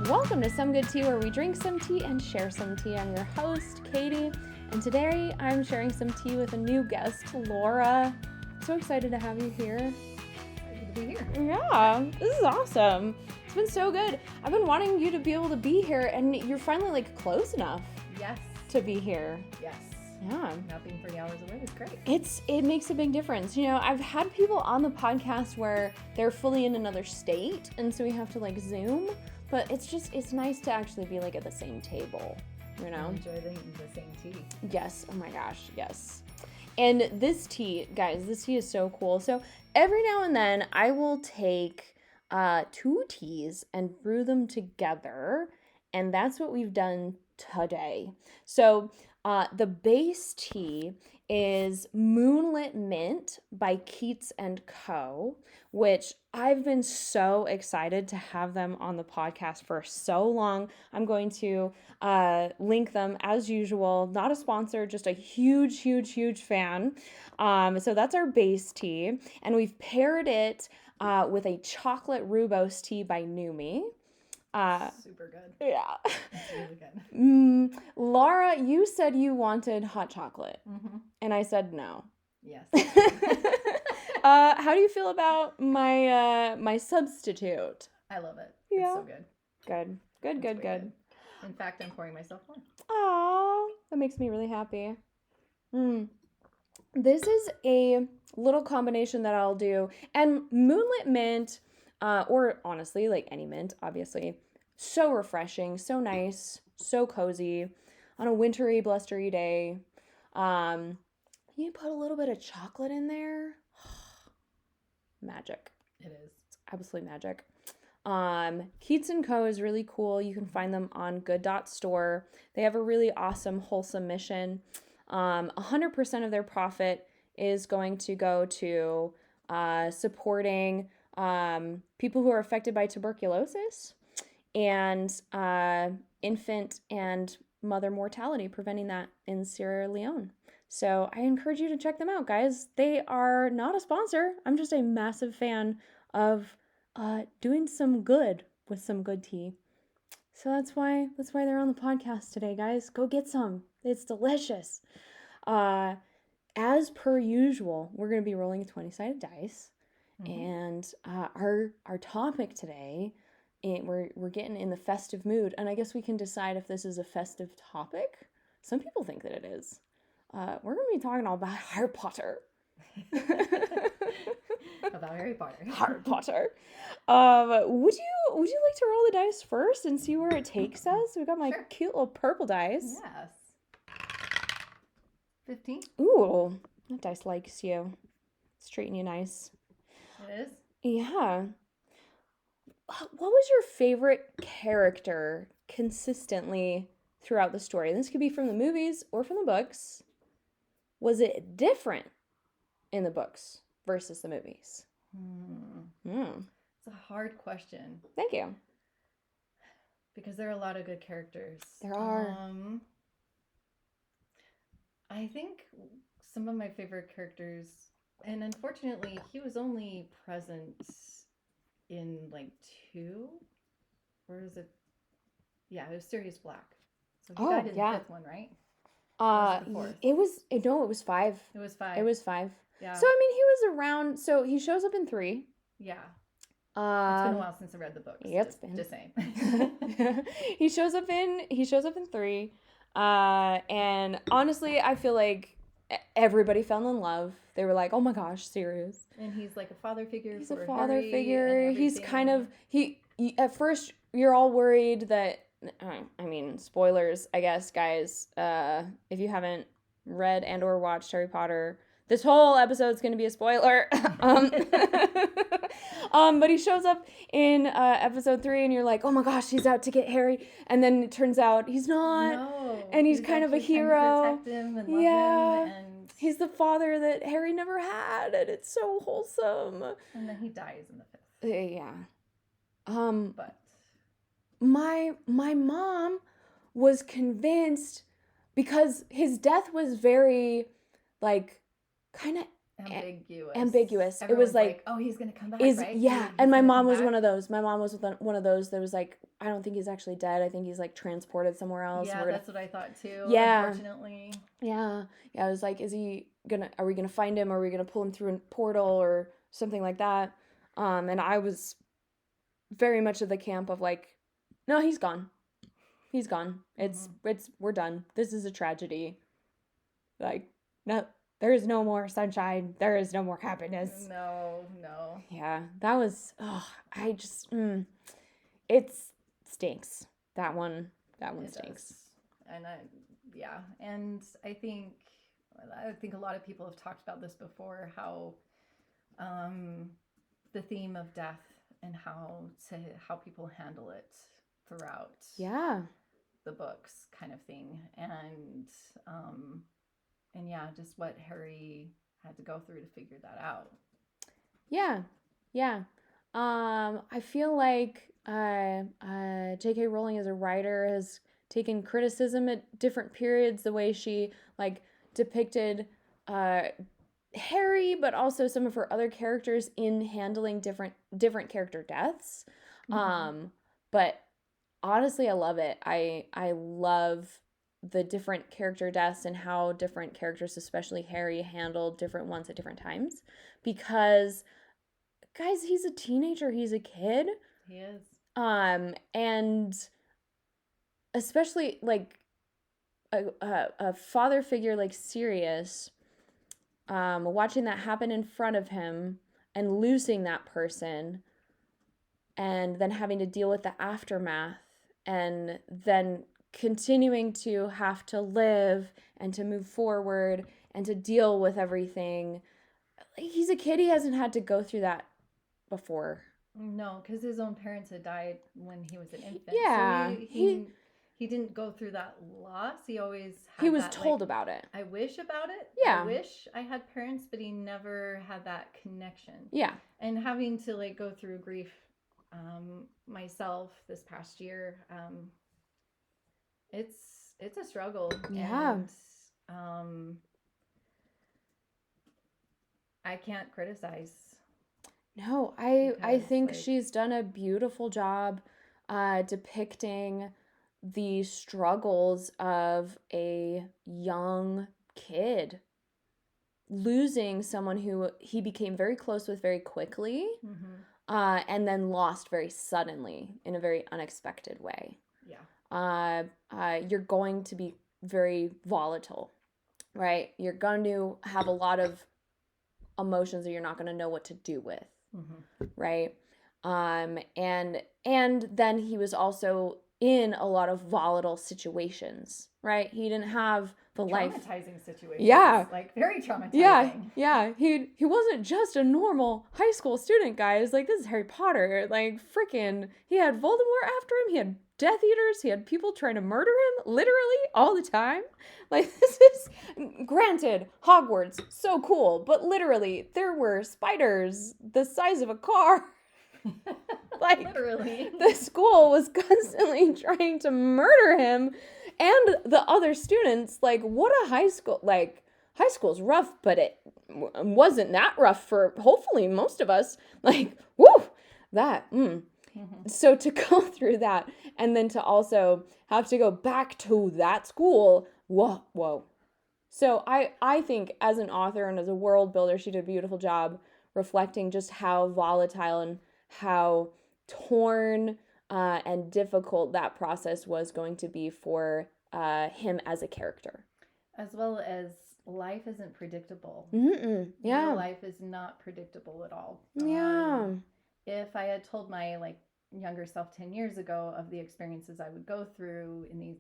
Welcome to Some Good Tea, where we drink some tea and share some tea. I'm your host, Katie, and today I'm sharing some tea with a new guest, Lara. So excited to have you here. Excited to be here. Yeah, this is awesome. It's been so good. I've been wanting you to be able to be here, and you're finally close enough. Yes. To be here. Yes. Yeah. Not being 3 hours away was great. It makes a big difference. I've had people on the podcast where they're fully in another state, and so we have to Zoom. But it's nice to actually be at the same table, Enjoy the same tea. Yes. Oh my gosh. Yes. And this tea, guys, this tea is so cool. So every now and then I will take 2 teas and brew them together. And that's what we've done today. So the base tea is Moonlit Mint by Keats Co, which I've been so excited to have them on the podcast for so long. I'm going to link them as usual. Not a sponsor, just a huge, huge, huge fan. So that's our base tea. And we've paired it with a chocolate rooibos tea by Numi. Super good. Yeah. It's really good. Lara, you said you wanted hot chocolate. Mm-hmm. And I said no. Yes. How do you feel about my substitute? I love it. Yeah. It's so good. Good. In fact, I'm pouring myself one. Aww, that makes me really happy. This is a little combination that I'll do. And Moonlit Mint, or honestly, any mint, obviously, so refreshing, so nice, so cozy on a wintry, blustery day. You put a little bit of chocolate in there. Magic. It is. It's absolutely magic. Keats Co is really cool. You can find them on good.store. They have a really awesome, wholesome mission. 100% of their profit is going to go to supporting people who are affected by tuberculosis and infant and mother mortality, preventing that in Sierra Leone. So I encourage you to check them out, guys. They are not a sponsor. I'm just a massive fan of doing some good with some good tea. So that's why they're on the podcast today, guys. Go get some. It's delicious. As per usual, we're going to be rolling a 20-sided dice. Mm-hmm. And our topic today, we're getting in the festive mood. And I guess we can decide if this is a festive topic. Some people think that it is. We're going to be talking all about Harry Potter. About Harry Potter. Harry Potter. Would you like to roll the dice first and see where it takes us? We've got my cute little purple dice. Yes. 15. Ooh, that dice likes you. It's treating you nice. It is? Yeah. What was your favorite character consistently throughout the story? This could be from the movies or from the books. Was it different in the books versus the movies? It's a hard question. Thank you. Because there are a lot of good characters. There are. I think some of my favorite characters, and unfortunately, he was only present in 2, or is it? Yeah, it was Sirius Black. So he died in the 5th one, right? It was 5. It was 5. It was 5. Yeah. So he was around. So he shows up in 3. Yeah. It's been a while since I read the books. Yeah, it's been. Just saying. He shows up in 3. And honestly, I feel like everybody fell in love. They were like, "Oh my gosh, Sirius!" And he's like a father figure. He's a father figure. He's kind of he. At first, you're all worried that. Spoilers, I guess, guys. If you haven't read and or watched Harry Potter, this whole episode's going to be a spoiler. But he shows up in episode 3, and you're like, "Oh my gosh, he's out to get Harry," and then it turns out he's not. No, and he's kind of a hero. Protect him and love him, and he's the father that Harry never had, and it's so wholesome. And then he dies in the 5th. Yeah. But my mom was convinced, because his death was very kind of ambiguous. It was Everyone's like, oh, he's gonna come back, is right? yeah. He's And my gonna mom come was back. one of those. My mom was one of those that was like, I don't think he's actually dead. I think he's like transported somewhere else. Yeah, that's what I thought too. Yeah. Unfortunately. Yeah. Yeah. I was like, are we gonna find him? Are we gonna pull him through a portal or something like that? And I was very much of the camp of like, no, he's gone. He's gone. We're done. This is a tragedy. Like, no, there is no more sunshine. There is no more happiness. No. Yeah, that was, it stinks. That one stinks. Does. And and I think a lot of people have talked about this before, how the theme of death and how people handle it throughout the books kind of thing. And yeah, just what Harry had to go through to figure that out. Yeah. I feel like JK Rowling as a writer has taken criticism at different periods, the way she like depicted Harry, but also some of her other characters in handling different character deaths. But honestly, I love it. I love the different character deaths and how different characters, especially Harry, handled different ones at different times. Because, guys, he's a teenager. He's a kid. He is. And especially like a father figure like Sirius, watching that happen in front of him and losing that person, and then having to deal with the aftermath, and then continuing to have to live and to move forward and to deal with everything. He's a kid. He hasn't had to go through that before. No, because his own parents had died when he was an infant. Yeah, so he didn't go through that loss. He always was told about it. I wish about it. Yeah, I wish I had parents, but he never had that connection. Yeah, and having to like go through grief myself this past year, it's a struggle. Yeah. And I can't criticize. No, I think she's done a beautiful job depicting the struggles of a young kid losing someone who he became very close with very quickly, and then lost very suddenly in a very unexpected way. Yeah. You're going to be very volatile, right? You're going to have a lot of emotions that you're not going to know what to do with. Right. And then he was also in a lot of volatile situations, right? He didn't have the traumatizing situations. Yeah. Like very traumatizing. Yeah. He wasn't just a normal high school student, guys. Like, this is Harry Potter. Like, freaking, he had Voldemort after him. He had Death Eaters. He had people trying to murder him literally all the time. Like, this is, granted, Hogwarts, so cool, but literally there were spiders the size of a car. Like, literally, the school was constantly trying to murder him and the other students. Like, what a high school, like, high school's rough, but it wasn't that rough for hopefully most of us. Like, woo, that, So to go through that and then to also have to go back to that school, whoa. So I think as an author and as a world builder, she did a beautiful job reflecting just how volatile and how torn and difficult that process was going to be for him as a character. As well as life isn't predictable. Yeah. Real life is not predictable at all. Yeah. If I had told my younger self 10 years ago of the experiences I would go through in these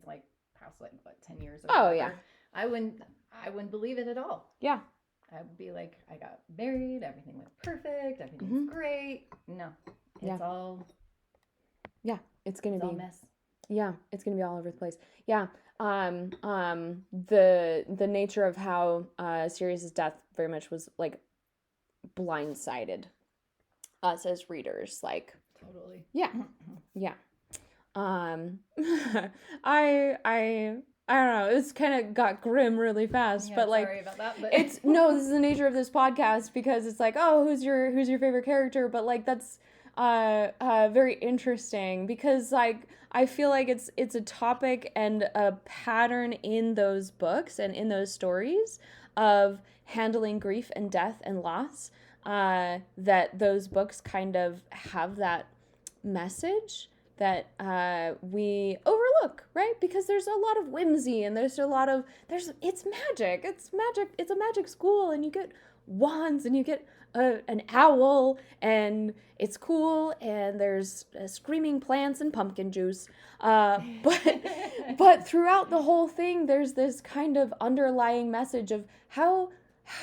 past 10 years ago. Oh, yeah. I wouldn't believe it at all. Yeah. I would be like, I got married, everything went perfect, everything's great. No. It's all it's gonna be all mess. Yeah, it's gonna be all over the place. Yeah. The nature of how Sirius's death very much was like blindsided us as readers. Like, totally. Yeah. I I don't know. It's kind of got grim really fast, Yeah, but like, sorry about that. But it's no. This is the nature of this podcast because it's like, oh, who's your favorite character? But like, that's very interesting because like I feel like it's a topic and a pattern in those books and in those stories of handling grief and death and loss. That those books kind of have that message that we overlook, right? Because there's a lot of whimsy and there's it's magic. It's magic. It's a magic school, and you get wands and you get an owl, and it's cool. And there's screaming plants and pumpkin juice. But throughout the whole thing, there's this kind of underlying message of how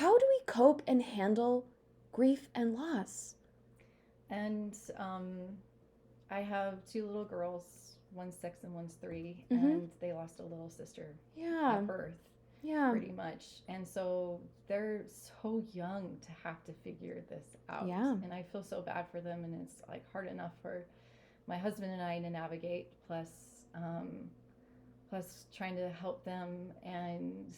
do we cope and handle grief and loss. And I have 2 little girls, one's 6 and one's 3, Mm-hmm. and they lost a little sister Yeah. at birth, Yeah. pretty much. And so they're so young to have to figure this out. Yeah. And I feel so bad for them, and it's like hard enough for my husband and I to navigate, plus trying to help them. And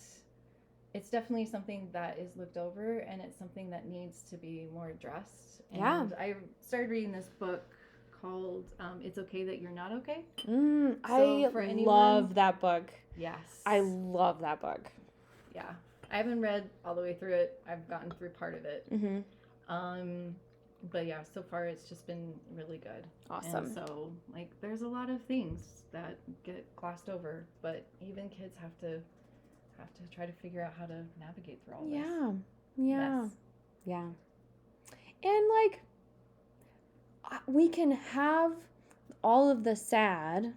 it's definitely something that is looked over, and it's something that needs to be more addressed. Yeah. And I started reading this book called It's Okay That You're Not Okay. I for anyone- love that book. Yes. I love that book. Yeah. I haven't read all the way through it. I've gotten through part of it. Mm-hmm. But yeah, so far it's just been really good. Awesome. And so like there's a lot of things that get glossed over, but even kids have to try to figure out how to navigate through all this. Yeah. mess. Yeah. And like we can have all of the sad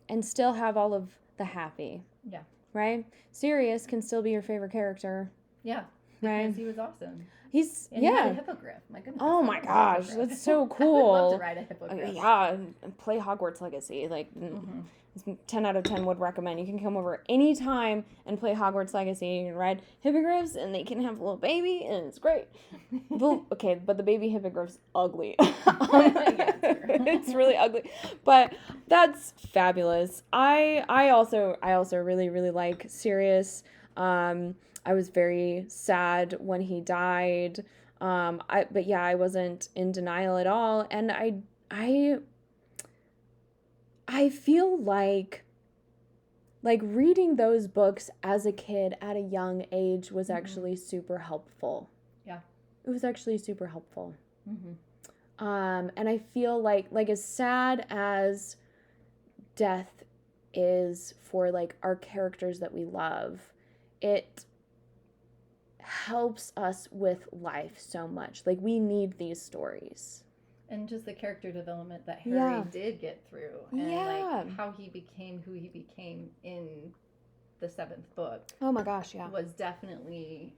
and still have all of the happy. Yeah. Right? Sirius can still be your favorite character. Yeah. Right. Because he was awesome. He's And he yeah. had a hippogriff. My goodness. Oh I my love a gosh, hippogriff. that's so I would cool. love to ride a hippogriff. Yeah, and play Hogwarts Legacy. Like, 10 out of 10 would recommend. You can come over anytime and play Hogwarts Legacy. You can ride hippogriffs, and they can have a little baby, and it's great. Okay, but the baby hippogriff's ugly. It's really ugly, but that's fabulous. I also really like Sirius. I was very sad when he died. But yeah, I wasn't in denial at all, and I feel like reading those books as a kid at a young age was actually super helpful. Yeah. It was actually super helpful. Mm-hmm. And I feel like as sad as death is for like our characters that we love, it helps us with life so much. Like we need these stories. And just the character development that Harry did get through, and like how he became who he became in the 7th book. Oh my gosh, yeah. Was definitely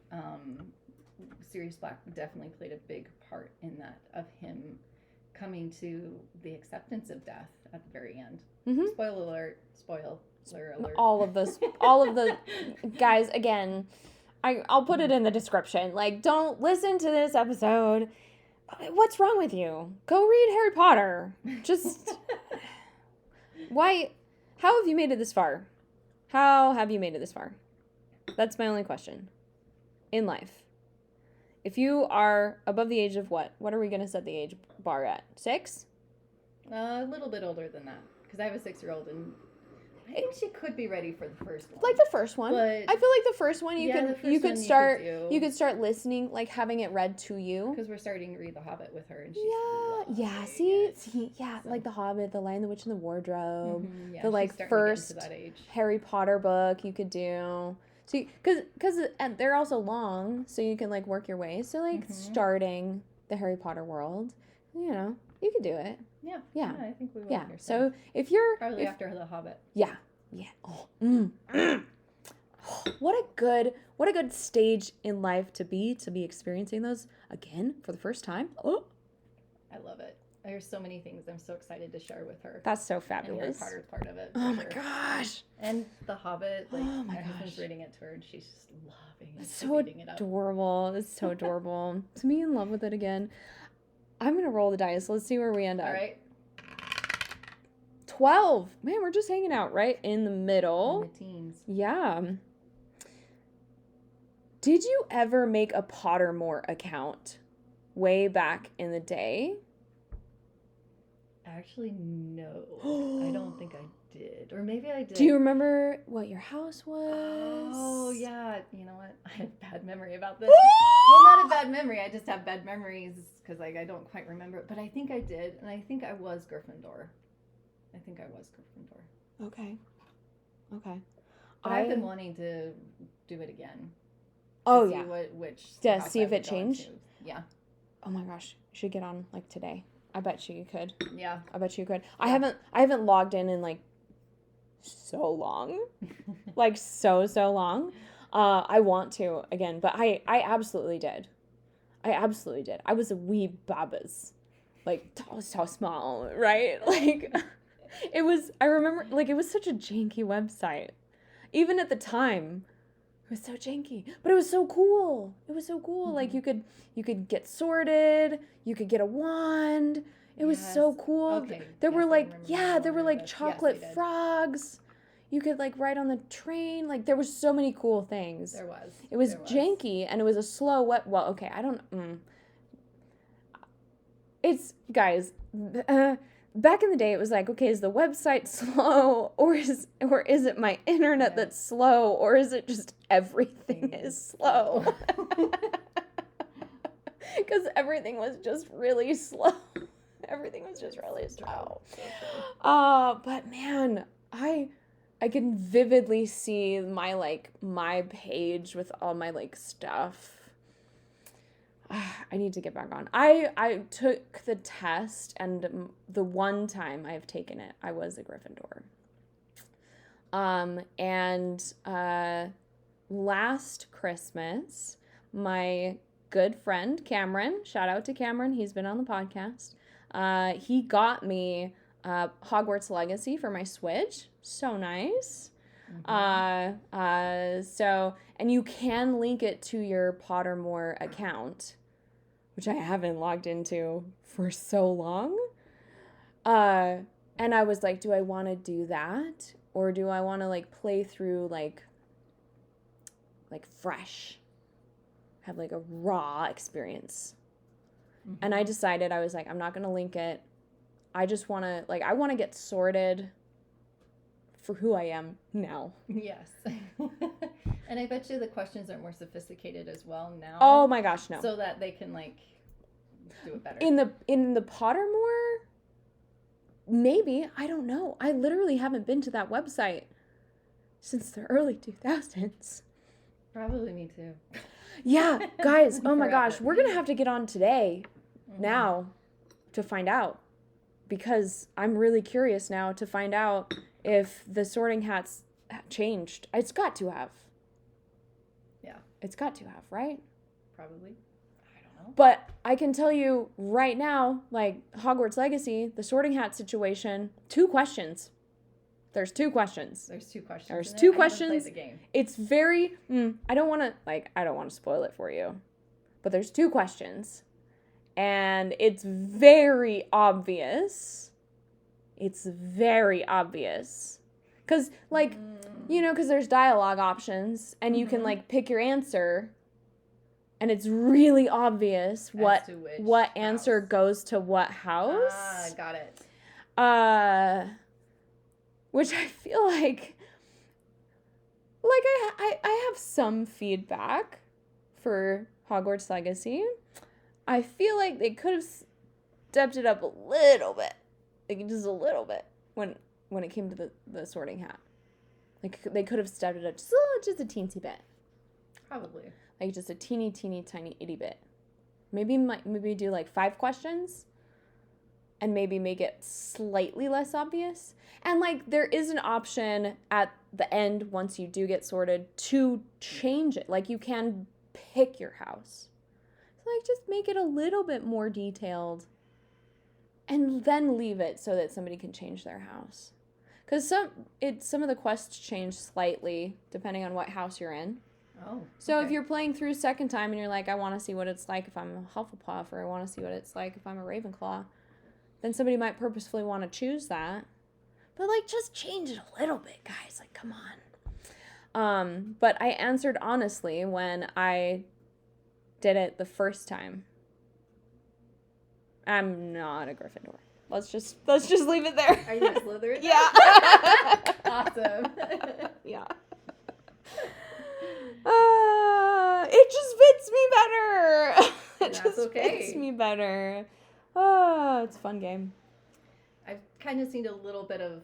Sirius Black definitely played a big part in that, of him coming to the acceptance of death at the very end. Mm-hmm. Spoiler alert. All of the guys, again, I'll put it in the description. Like, don't listen to this episode. What's wrong with you? Go read Harry Potter. Just why? How have you made it this far? How have you made it this far? That's my only question in life. If you are above the age of what? What are we going to set the age bar at? 6? A little bit older than that, because I have a 6-year-old, and I think she could be ready for the first one. Like the first one. But I feel like the first one you could start listening, like having it read to you. Because we're starting to read The Hobbit with her, and she's like The Hobbit, The Lion, the Witch, and the Wardrobe, yeah, the like first that age. Harry Potter book you could do. So because and they're also long, so you can like work your way. So like starting the Harry Potter world, you could do it. Yeah, I think we will. Yeah. So if you're probably after The Hobbit. Yeah. Oh, what a good stage in life to be experiencing those again for the first time. Oh, I love it. There's so many things I'm so excited to share with her. That's so fabulous. And Harry Potter's part of it. Oh my gosh. And The Hobbit, like my husband's reading it to her, and she's just loving it. It's so adorable. It's so adorable. To be in love with it again. I'm gonna roll the dice. Let's see where we end up. All right. 12. Man, we're just hanging out right in the middle. In the teens. Yeah. Did you ever make a Pottermore account way back in the day? Actually, no. I don't think I did. Or maybe I did. Do you remember what your house was? Oh, yeah. You know what? I have bad memory about this. Well, not a bad memory. I just have bad memories because like I don't quite remember it. But I think I did. And I think I was Gryffindor. Okay. But I've been wanting to do it again. Oh, see yeah. Which Yeah, house see I if it would go changed? into. Yeah. Oh my gosh. You should get on like today. I bet you could. Yeah. I bet you could. Yeah. I haven't logged in like so long. Like so long. I want to again, but I absolutely did. I was a wee babas. Like so small, right? Like I remember like it was such a janky website. Even at the time, it was so janky, but it was so cool. Mm-hmm. Like you could get sorted, you could get a wand. It was so cool. Okay. There were there were like chocolate frogs. You could like ride on the train. Like there were so many cool things. There was. It was janky and it was a slow web. Well, okay, I don't. It's guys. Back in the day, it was like, okay, is the website slow, or is it my internet that's slow, or is it just everything is slow? Because everything was just really slow. Everything was just really slow. But man, I can vividly see my page with all my like stuff. I need to get back on. I took the test, and the one time I've taken it, I was a Gryffindor. Last Christmas, my good friend Cameron, shout out to Cameron, he's been on the podcast. He got me Hogwarts Legacy for my Switch. So nice. Mm-hmm. And you can link it to your Pottermore account, which I haven't logged into for so long. And I was like, do I want to do that? Or do I want to like play through like fresh, have like a raw experience? Mm-hmm. And I decided, I was like, I'm not going to link it. I just want to I want to get sorted for who I am now. Yes. And I bet you the questions are more sophisticated as well now. Oh my gosh, no. So that they can do it better. In the Pottermore, maybe, I don't know. I literally haven't been to that website since the early 2000s. Probably me too. Yeah, guys, oh my gosh, we're going to have to get on today now to find out, because I'm really curious now to find out if the Sorting Hat's changed. It's got to have. Yeah. It's got to have, right? Probably. I don't know. But I can tell you right now, like Hogwarts Legacy, the Sorting Hat situation, 2 questions. There's 2 questions. There's 2 questions. There's 2 questions. I haven't played the game. It's very, I don't want to spoil it for you, but there's 2 questions. And it's very obvious. It's very obvious. Because, because there's dialogue options, and you can, pick your answer, and it's really obvious what answer goes to what house. Ah, got it. Which I feel like I have some feedback for Hogwarts Legacy. I feel like they could have stepped it up a little bit. Just a little bit when it came to the Sorting Hat. They could have stepped it up just a teensy bit. Probably. Just a teeny, tiny, itty bit. Maybe do 5 questions and maybe make it slightly less obvious. And there is an option at the end, once you do get sorted, to change it. You can pick your house. So just make it a little bit more detailed and then leave it so that somebody can change their house. Because some of the quests change slightly depending on what house you're in. Oh. So if you're playing through second time and you're like, I want to see what it's like if I'm a Hufflepuff, or I want to see what it's like if I'm a Ravenclaw, then somebody might purposefully want to choose that. but like just change it a little bit, guys. Like, come on. But I answered honestly when I did it the first time. I'm not a Gryffindor. Let's just leave it there. Are you a Slytherin? Yeah. Awesome. Yeah. It just fits me better. Fits me better. It's a fun game. I've kind of seen a little bit of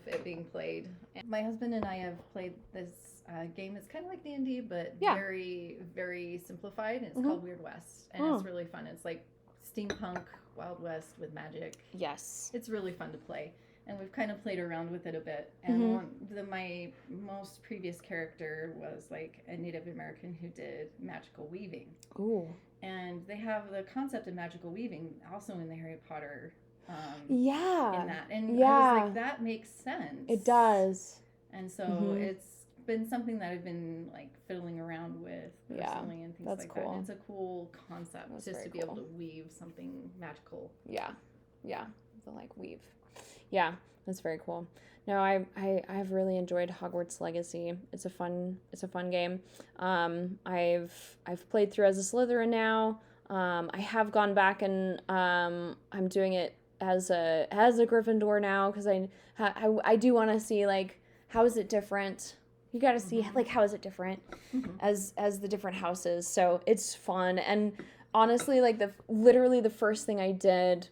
it being played. And my husband and I have played this game. It's kind of like D&D, but very, very simplified. It's called Weird West, and it's really fun. It's like steampunk Wild West with magic. Yes. It's really fun to play. And we've kind of played around with it a bit. And my most previous character was like a Native American who did magical weaving. Ooh. And they have the concept of magical weaving also in the Harry Potter. In that. And I was like, that makes sense. It does. And so it's been something that I've been like fiddling around with personally and things like that. And it's a cool concept just to be able to weave something magical. Yeah. The like weave. Yeah, that's very cool. No, I've really enjoyed Hogwarts Legacy. It's a fun game. I've played through as a Slytherin now. I have gone back and I'm doing it as a Gryffindor now because I do want to see like how is it different. You got to see like how is it different as the different houses. So it's fun, and honestly, like literally the first thing I did.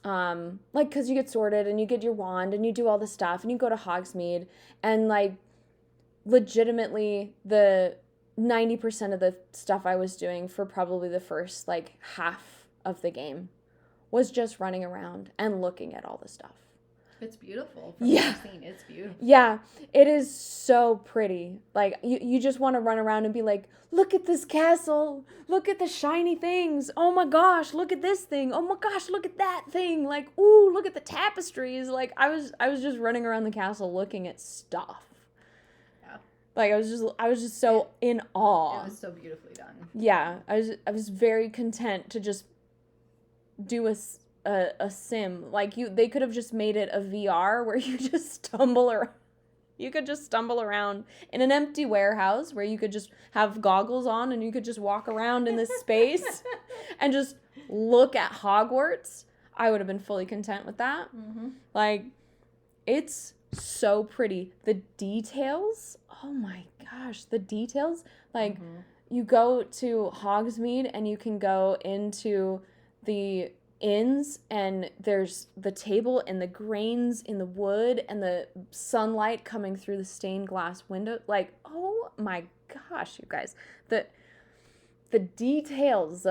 Like, cause you get sorted and you get your wand and you do all the stuff and you go to Hogsmeade and like legitimately the 90% of the stuff I was doing for probably the first like half of the game was just running around and looking at all the stuff. It's beautiful. From what I've seen, it's beautiful. Yeah, it is so pretty. Like, you just want to run around and be like, look at this castle. Look at the shiny things. Oh my gosh, look at this thing. Oh my gosh, look at that thing. Like, ooh, look at the tapestries. Like, I was just running around the castle looking at stuff. Yeah. Like, I was just so in awe. It was so beautifully done. Yeah, I was very content to just do a sim. Like they could have just made it a VR where you just stumble around. You could just stumble around in an empty warehouse where you could just have goggles on and you could just walk around in this space and just look at Hogwarts. I would have been fully content with that. Like, it's so pretty. The details, oh my gosh, the details. Like, you go to Hogsmeade and you can go into the inns and there's the table and the grains in the wood and the sunlight coming through the stained glass window. Like, oh my gosh, you guys, the details,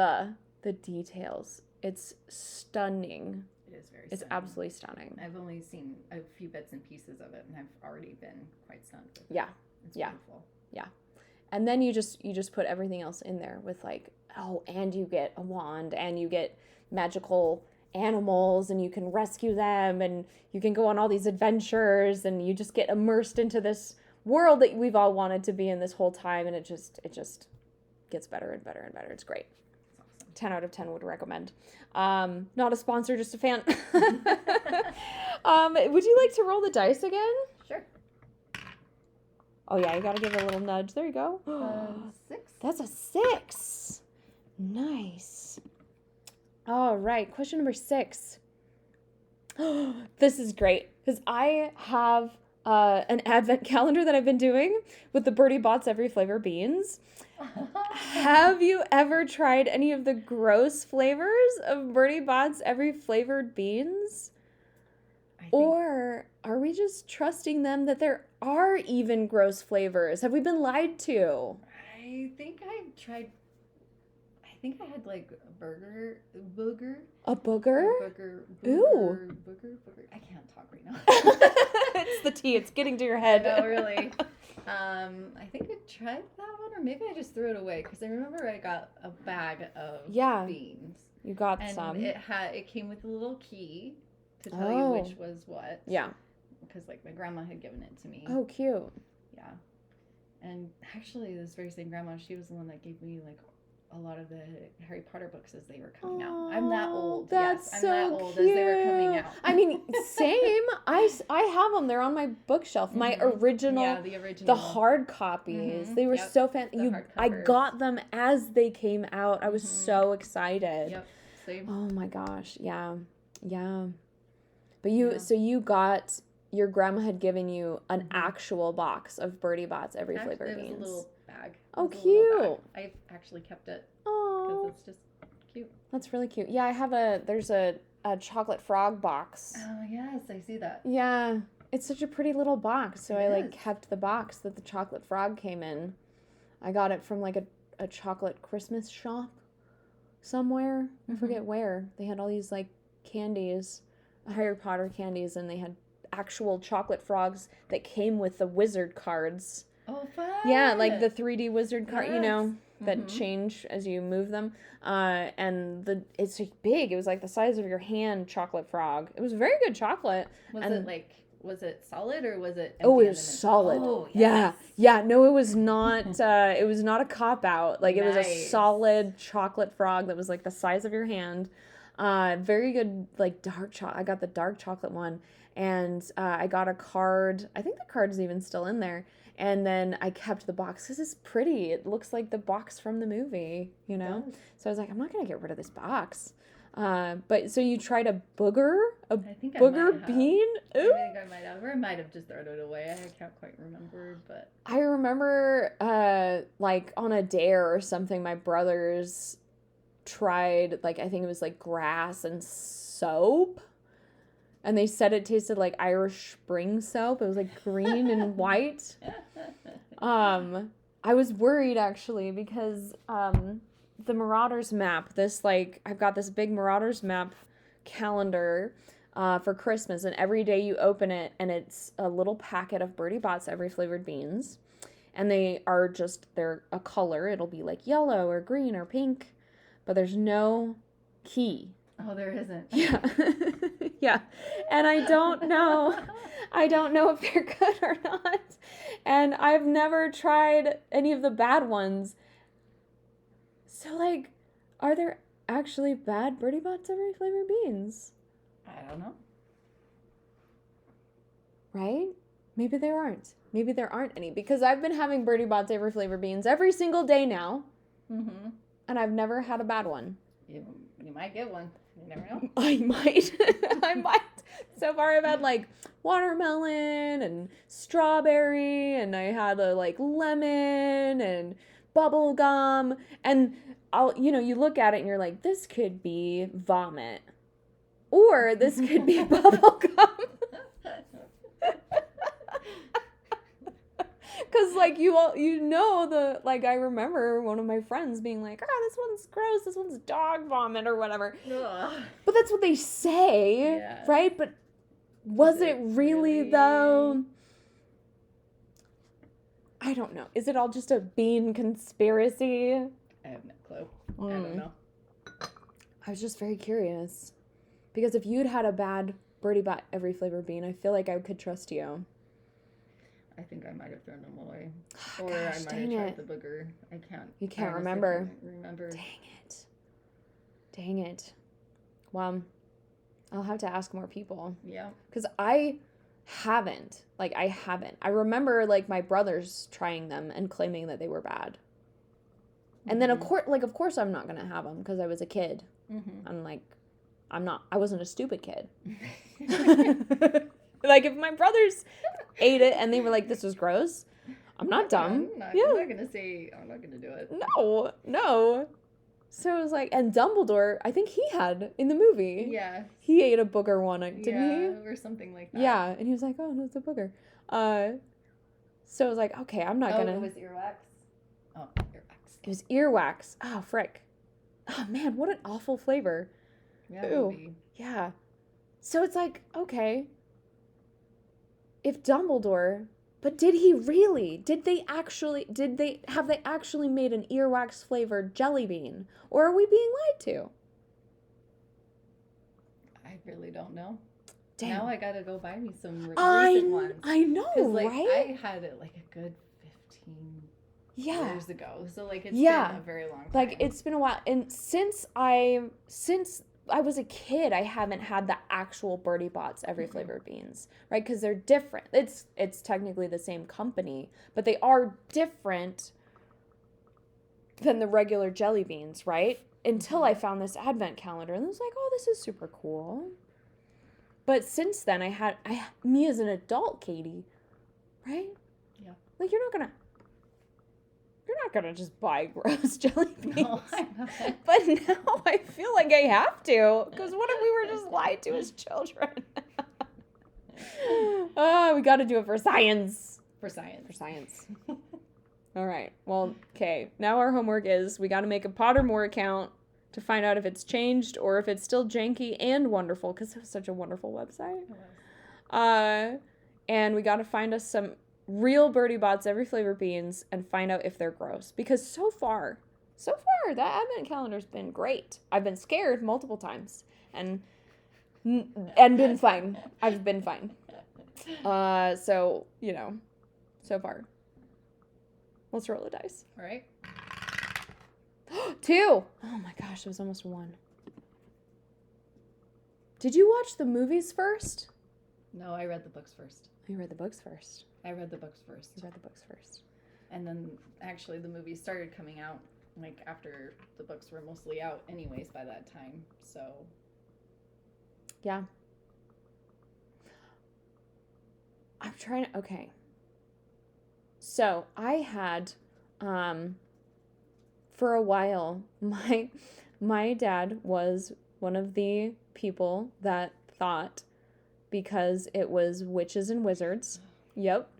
it's stunning. It is very It's stunning. absolutely stunning. I've only seen a few bits and pieces of it and I've already been quite stunned with it. Yeah. It's beautiful. Yeah. And then you just put everything else in there with like, and you get a wand and you get magical animals and you can rescue them and you can go on all these adventures and you just get immersed into this world that we've all wanted to be in this whole time, and it just gets better and better and better. It's great. It's awesome. 10 out of 10 would recommend. Not a sponsor, just a fan. Would you like to roll the dice again? Sure. Oh yeah, you gotta give it a little nudge. There you go. 6. That's a 6. Nice. All right, question number 6. This is great because I have an advent calendar that I've been doing with the Birdie Bots Every Flavor beans. Have you ever tried any of the gross flavors of Birdie Bots Every Flavored beans? Or are we just trusting them that there are even gross flavors? Have we been lied to? I think I've tried. I think I had like a booger. A booger? Ooh. Booger. I can't talk right now. It's the tea. It's getting to your head. No, really. I think I tried that one, or maybe I just threw it away because I remember I got a bag of beans. You got and some. It came with a little key to tell you which was what. Yeah. Because like my grandma had given it to me. Oh, cute. Yeah. And actually, this very same grandma, she was the one that gave me like a lot of the Harry Potter books as they were coming out. I'm that old. That's yes, I'm so that old cute. as they were coming out. I mean, same. I have them. They're on my bookshelf. My original, Yeah, the original. the hard copies. They were so fan. I got them as they came out. I was so excited. Yep. Same. Oh my gosh. Yeah. Yeah. But so you got, your grandma had given you an actual box of Birdie Bots Every Flavor Beans. It was a little bag. Oh, cute. I've actually kept it. Oh. Because it's just cute. That's really cute. Yeah, I have there's a chocolate frog box. Oh, yes, I see that. Yeah. It's such a pretty little box. So I kept the box that the chocolate frog came in. I got it from like a chocolate Christmas shop somewhere. I forget where. They had all these like candies, Harry Potter candies, and they had actual chocolate frogs that came with the wizard cards. Oh, fun. Yeah, like the 3D wizard card, that change as you move them. And it's big. It was like the size of your hand chocolate frog. It was very good chocolate. Was it solid or was it empty? Oh, it was solid. Oh, yes. Yeah. No, it was not. It was not a cop out. Like, it was a solid chocolate frog that was like the size of your hand. Very good, like, dark chocolate. I got the dark chocolate one, and I got a card. I think the card is even still in there. And then I kept the box because it's pretty. It looks like the box from the movie, So I was like, I'm not gonna get rid of this box. But so you tried a booger bean? Ooh. I think I might have, or I might have just thrown it away. I can't quite remember, but I remember, like on a dare or something, my brothers tried, like, I think it was like grass and soap, and they said it tasted like Irish Spring soap. It was like green and white. I was worried actually because the Marauders map, I've got this big Marauders map calendar for Christmas, and every day you open it and it's a little packet of Birdie Bots Every Flavored Beans, and they're a color. It'll be like yellow or green or pink, but there's no key. Oh, there isn't. Yeah. Yeah. And I don't know if they're good or not. And I've never tried any of the bad ones. So, like, are there actually bad Birdie Bots Every Flavor Beans? I don't know. Right? Maybe there aren't. Maybe there aren't any. Because I've been having Birdie Bots Every Flavor Beans every single day now. Mm-hmm. And I've never had a bad one. You might get one. You never know. I might. I might. So far I've had like watermelon and strawberry, and I had a like lemon and bubble gum, and you look at it and you're like, this could be vomit, or this could be bubble gum. Because, like, I remember one of my friends being like, this one's gross, this one's dog vomit or whatever. Ugh. But that's what they say, right? But was it really, though? I don't know. Is it all just a bean conspiracy? I have no clue. I don't know. I was just very curious. Because if you'd had a bad Birdie Bot Every Flavor Bean, I feel like I could trust you. I think I might have thrown them away. Or I might have tried the booger. You can't remember. Remember. Dang it. Well, I'll have to ask more people. Yeah. Because I haven't. I remember, like, my brothers trying them and claiming that they were bad. And then, of course I'm not going to have them because I was a kid. Mm-hmm. I'm like, I wasn't a stupid kid. Like, if my brothers ate it and they were like, this was gross, I'm not dumb. I'm not going to say, I'm not going to do it. No. So it was like, and Dumbledore, I think he had in the movie. Yeah. He ate a booger one, didn't he? Or something like that. Yeah, and he was like, oh, no, it's a booger. So it was like, okay, I'm not going to. Oh, it was earwax? Oh, earwax. It was earwax. Oh, frick. Oh, man, what an awful flavor. Yeah, it would be. Yeah. So it's like, okay. If Dumbledore, but did he really? Have they actually made an earwax flavored jelly bean? Or are we being lied to? I really don't know. Damn. Now I gotta go buy me some recent ones. I know, right? I had it like a good 15 Yeah. years ago. So like it's Yeah. been a very long time. Like it's been a while, and since I was a kid, I haven't had the actual Birdie Bots every flavored beans, right? Because they're different. It's technically the same company, but they are different than the regular jelly beans, right? Until I found this advent calendar, and I was like, oh, this is super cool. But since then, me as an adult, Katie, right? Yeah. Like you're not gonna just buy gross jelly beans. No, I'm not. But now I feel like I have to, because what if we were just lied to as children? Oh, we got to do it for science. For science. For science. All right. Well, okay. Now our homework is we got to make a Pottermore account to find out if it's changed or if it's still janky and wonderful, because it was such a wonderful website. And we got to find us some real Birdie Bots every flavor beans and find out if they're gross, because so far that advent calendar's been great. I've been scared multiple times and been fine. I've been fine. So so far, let's roll a dice. All right. 2. Oh my gosh, it was almost 1. Did you watch the movies first? No, I read the books first. You read the books first. I read the books first. You read the books first. And then actually the movies started coming out like after the books were mostly out anyways by that time. So yeah. I'm trying to, okay. So I had, for a while, my dad was one of the people that thought, because it was witches and wizards, yep,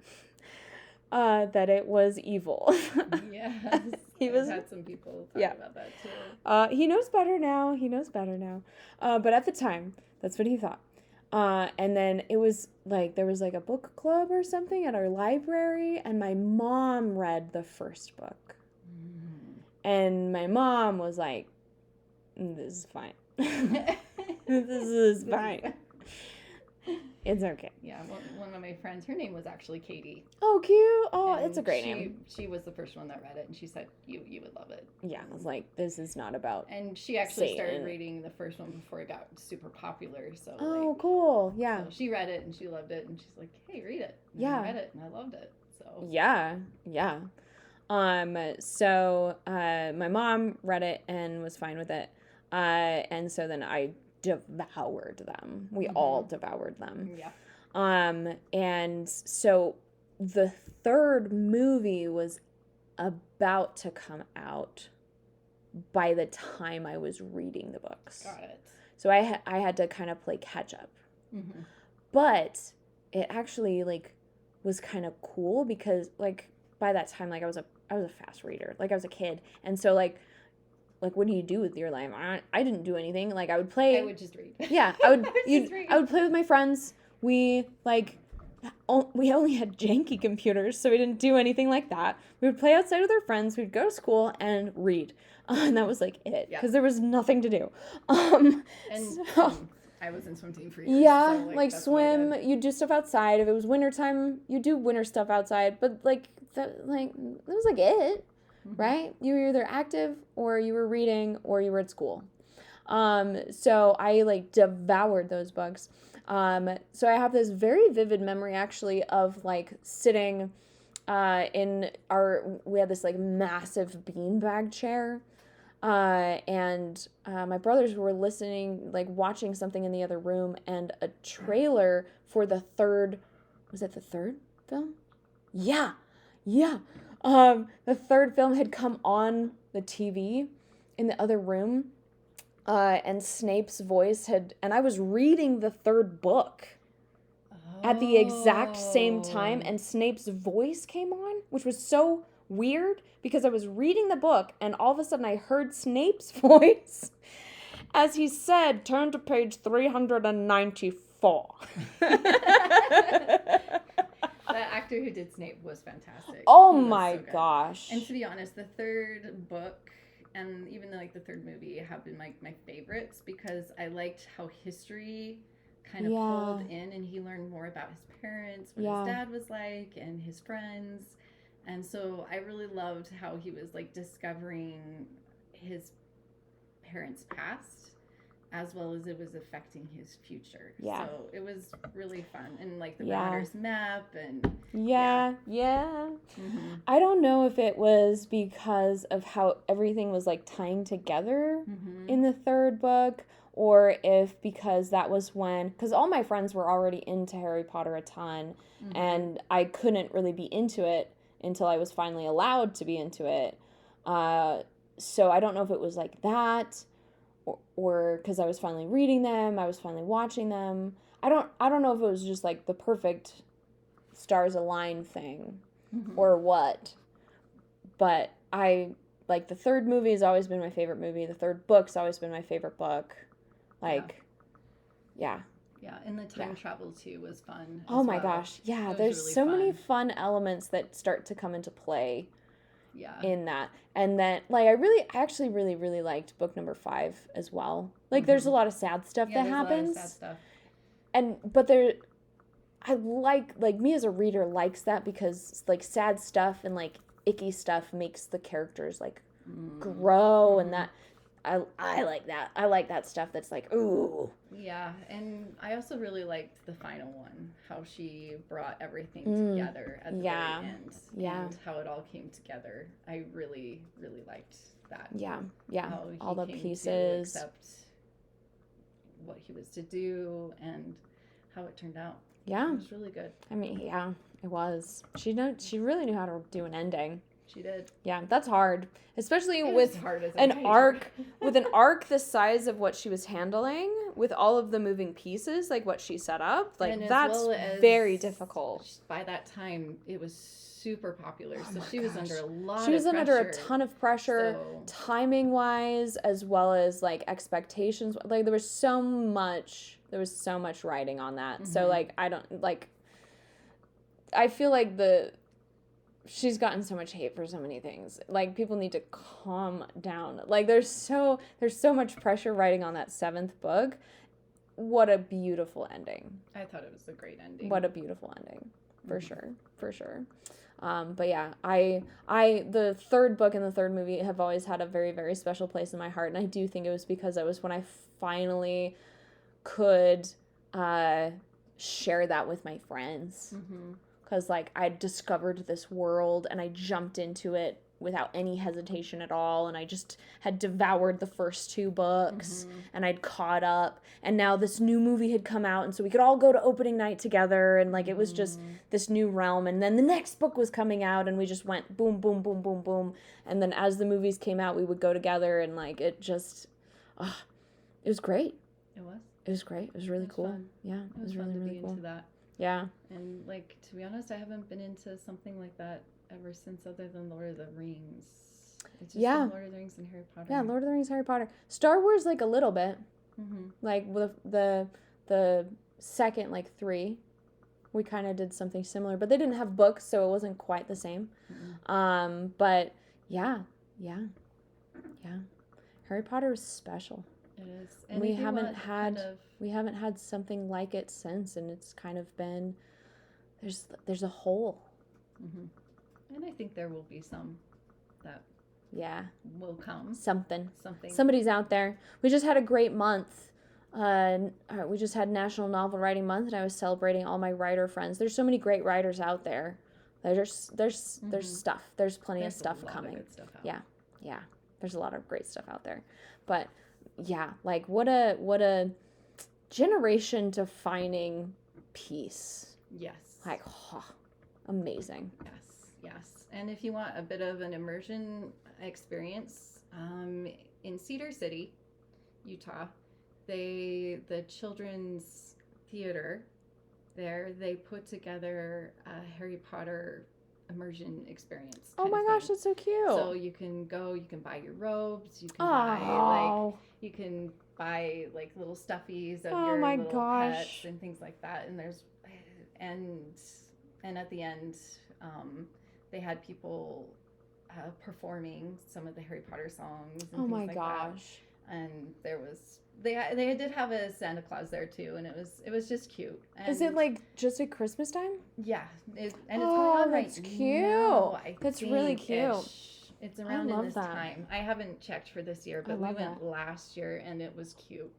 that it was evil. yes, I've had some people talk about that too. He knows better now. But at the time, that's what he thought. And then it was like, there was like a book club or something at our library, and my mom read the first book. And my mom was like, this is fine. This is fine. It's okay. Yeah, one of my friends, her name was actually Katie. Oh, cute. Oh, And it's a great name. She was the first one that read it, and she said, you would love it. Yeah, I was like, this is not about And she actually Satan. started reading the first one before it got super popular. So oh, cool. Yeah. So she read it, and she loved it, and she's like, hey, read it. And Yeah. I read it, and I loved it. So Yeah. So my mom read it and was fine with it. And so then I devoured them. We all devoured them. Yeah. And so the third movie was about to come out by the time I was reading the books. Got it. So I had to kind of play catch up. Mm-hmm. But it actually like was kind of cool, because like by that time, like I was a fast reader. Like I was a kid. And so like what do you do with your life? I didn't do anything. Like I would play. I would just read. Yeah, I would. I I would play with my friends. We only had janky computers, so we didn't do anything like that. We would play outside with our friends. We'd go to school and read, and that was like it, because there was nothing to do. I was in swim team for years. Yeah, so, like swim. You do stuff outside. If it was wintertime, you do winter stuff outside. But that was like it. Right? You were either active or you were reading or you were at school. So I like devoured those books. So I have this very vivid memory actually of like sitting we had this like massive beanbag chair. And my brothers were listening, like watching something in the other room, and a trailer for the third, was it the third film? Yeah. The third film had come on the TV in the other room, and Snape's voice and I was reading the third book at the exact same time, and Snape's voice came on, which was so weird, because I was reading the book, and all of a sudden I heard Snape's voice as he said, turn to page 394. The actor who did Snape was fantastic. Oh my gosh. And to be honest, the third book and even the third movie have been my favorites, because I liked how history kind of pulled in, and he learned more about his parents, what his dad was like, and his friends. And so I really loved how he was like discovering his parents' past as well as it was affecting his future. Yeah. So it was really fun. And like the Yeah. Router's map and Yeah. Mm-hmm. I don't know if it was because of how everything was like tying together Mm-hmm. in the third book, or if because that was when, because all my friends were already into Harry Potter a ton, Mm-hmm. and I couldn't really be into it until I was finally allowed to be into it. So I don't know if it was like that, or because I was finally reading them, I was finally watching them. I don't know if it was just like the perfect stars align thing, Mm-hmm. or what. But I like the third movie has always been my favorite movie. The third book's always been my favorite book. Like, yeah. Yeah, and the time travel too was fun. Oh my gosh. Yeah, there's really so fun. many fun elements that start to come into play. Yeah. In that. And then like I actually really liked book number 5 as well. Like there's a lot of sad stuff that happens. A lot of sad stuff. But there I like me as a reader likes that because like sad stuff and like icky stuff makes the characters like grow, and that I like that. I like that stuff that's like, ooh. Yeah, and I also really liked the final one, how she brought everything together at the very end. Yeah. And how it all came together. I really liked that. Yeah. How all the came pieces. to accept what he was to do and how it turned out. Yeah. It was really good. I mean, yeah, it was. She really knew how to do an ending. She did. Yeah, that's hard, especially with an arc the size of what she was handling, with all of the moving pieces, like what she set up. Like that's very difficult. By that time, it was super popular, so she was under a lot. She was under a ton of pressure, timing wise, as well as like expectations. Like there was so much writing on that. So like I feel like she's gotten so much hate for so many things. Like people need to calm down. Like there's so much pressure writing on that 7th book. What a beautiful ending. I thought it was a great ending. What a beautiful ending. For sure. But yeah, I the third book and the third movie have always had a very, very special place in my heart, and I do think it was because it was when I finally could share that with my friends. Because like I discovered this world and I jumped into it without any hesitation at all, and I just had devoured the first 2 books and I'd caught up, and now this new movie had come out, and so we could all go to opening night together, and like it was just this new realm. And then the next book was coming out and we just went boom boom boom boom boom, and then as the movies came out we would go together, and like it just it was great. It was great. It was really cool. Fun. Yeah, it was really, really cool. Into that. Yeah. And like, to be honest, I haven't been into something like that ever since, other than Lord of the Rings. It's just Lord of the Rings and Harry Potter. Yeah, Lord of the Rings, Harry Potter. Star Wars, like a little bit. Like with the second like 3, we kind of did something similar, but they didn't have books, so it wasn't quite the same. But yeah. Harry Potter is special. It is. And we haven't had something like it since, and it's kind of been there's a hole. And I think there will be some that will come. Something. Somebody's out there. We just had a great month. We just had National Novel Writing Month, and I was celebrating all my writer friends. There's so many great writers out there. There's stuff. There's plenty of stuff coming. Of good stuff out. Yeah. There's a lot of great stuff out there. But yeah, like what a generation defining piece. Yes. Like amazing. Yes. And if you want a bit of an immersion experience, in Cedar City, Utah, the children's theater there, they put together a Harry Potter immersion experience. Oh my gosh, that's so cute. So you can go, you can buy your robes, you can you can buy like little stuffies of your little pets and things like that. And there's and at the end, they had people performing some of the Harry Potter songs. And oh my like gosh. and there was they did have a Santa Claus there too, and it was just cute. And Is it like just at Christmas time? yeah, and it's going on right that's cute. now, I That's really think, cute. ish. It's around in love this that. time. I haven't checked for this year, I but we love went that. last year, and it was cute.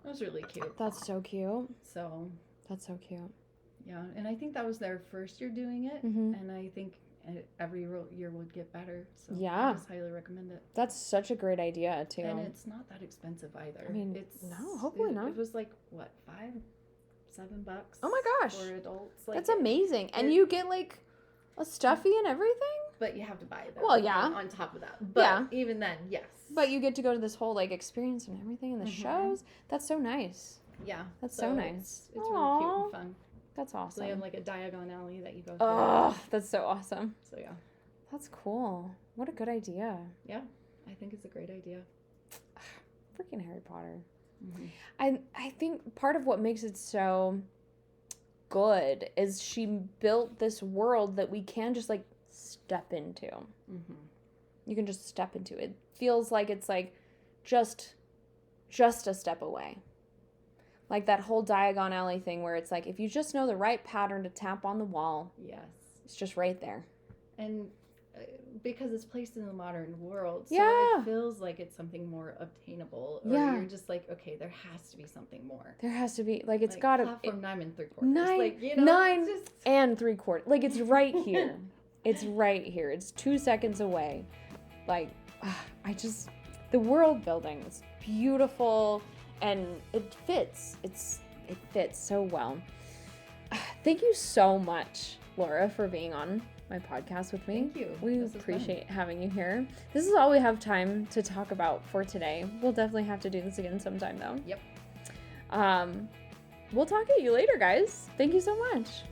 It was really cute. That's so cute. So That's so cute. yeah, and I think that was their first year doing it, Mhm. and I think every year would get better. So Yeah. I just highly recommend it. That's such a great idea too. And it's not that expensive either. I mean, it's no, hopefully not. It was like what, $5-7? Oh my gosh. For adults. Like, That's amazing. And you get like a stuffy and everything? But you have to buy them. Well, yeah. On top of that. But Yeah. even then, yes. But you get to go to this whole like experience and everything and the shows. That's so nice. Yeah. That's so nice. It's really cute Aw. and fun. That's awesome. So you have like a diagon alley that you go through. Oh, that's so awesome. So yeah. That's cool. What a good idea. Yeah. I think it's a great idea. Freaking Harry Potter. Mm-hmm. I think part of what makes it so good is she built this world that we can just like step into. Mm-hmm. You can just step into it. It feels like it's like just a step away. Like that whole Diagon Alley thing where it's like if you just know the right pattern to tap on the wall, Yes. it's just right there. And because it's placed in the modern world, so Yeah. it feels like it's something more obtainable. Or Yeah. you're just like, okay, there has to be something more. There has to be like it's like, gotta platform 9 and 3/4. nine- Like, you know, 9 it's just... and 3/4. Like it's right here. It's right here. It's 2 seconds away. Like the world building is beautiful and it fits. It fits so well. Thank you so much, Laura, for being on my podcast with me. Thank you. We This was appreciate having you here. This is all we have time to talk about for today. We'll definitely have to do this again sometime though. Yep. We'll talk to you later, guys. Thank you so much.